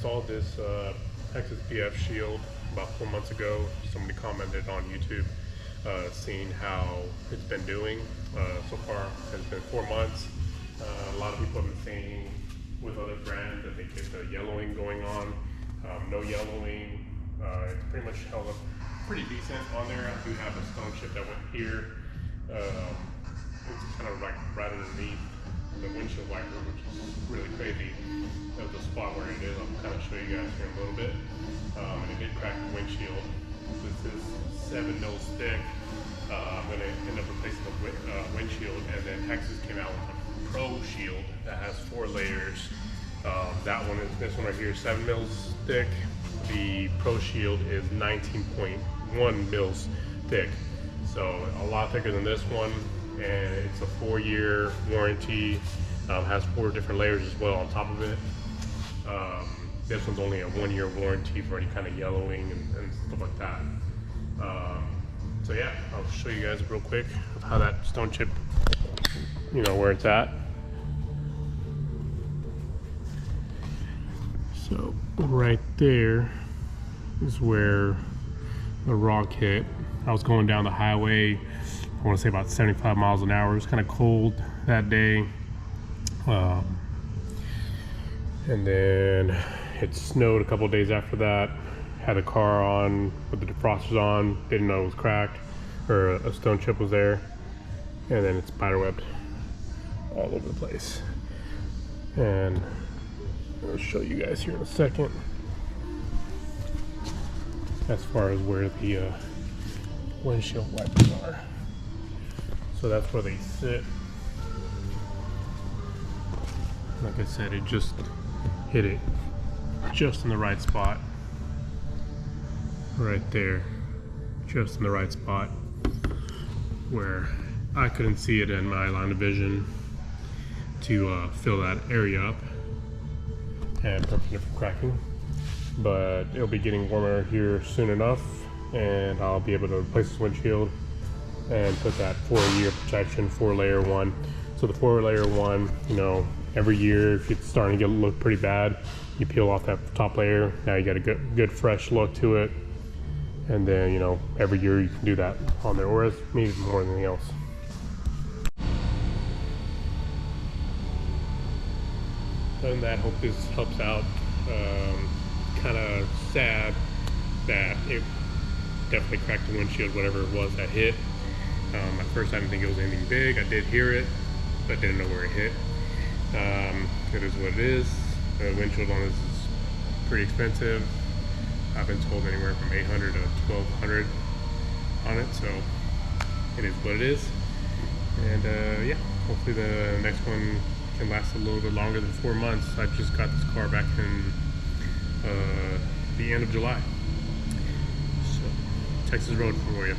installed this Hexis BFSHIELD about 4 months ago. Somebody commented on YouTube, seeing how it's been doing. So far, it's been 4 months. A lot of people have been saying with other brands that they get the yellowing going on. No yellowing. It's pretty much held up pretty decent on there. I do have a stone chip that went here. It's kind of like right underneath the windshield wiper, which is really crazy. That was the spot where it is. I'll kind of show you guys here in a little bit. And it did crack the windshield. This is 7 mils thick. I'm going to end up replacing the windshield, and then Hexis came out with a Pro Shield that has 4 layers. That one is, this one right here, 7 mils thick. The Pro Shield is 19.1 mils thick. So a lot thicker than this one, and it's a 4-year warranty. Has 4 different layers as well on top of it. This one's only a 1-year warranty for any kind of yellowing and stuff like that. So yeah, I'll show you guys real quick of how that stone chip, where it's at. So right there is where the rock hit. I was going down the highway, I want to say about 75 miles an hour. It was kind of cold that day. And then it snowed a couple days after that. Had the car on with the defrosters on, didn't know it was cracked or a stone chip was there. And then it spiderwebbed all over the place. And I'll show you guys here in a second as far as where the windshield wipers are. So that's where they sit. Like I said, it just hit it just in the right spot. Right there. Just in the right spot where I couldn't see it in my line of vision to fill that area up and prevent it from cracking. But it'll be getting warmer here soon enough, and I'll be able to replace this windshield and put that 4-year protection 4-layer one. So the 4-layer one, every year if it's starting to look pretty bad, you peel off that top layer. Now you got a good fresh look to it, and then every year you can do that on there, or maybe more than anything else. Other than that, hope this helps out. Kind of sad that it definitely cracked the windshield, whatever it was that hit. At first I didn't think it was anything big. I did hear it, but didn't know where it hit. It is what it is. The windshield on this is pretty expensive. I've been told anywhere from $800 to $1,200 on it, so it is what it is. And yeah, hopefully the next one can last a little bit longer than 4 months. I just got this car back in the end of July. So, Texas road for you.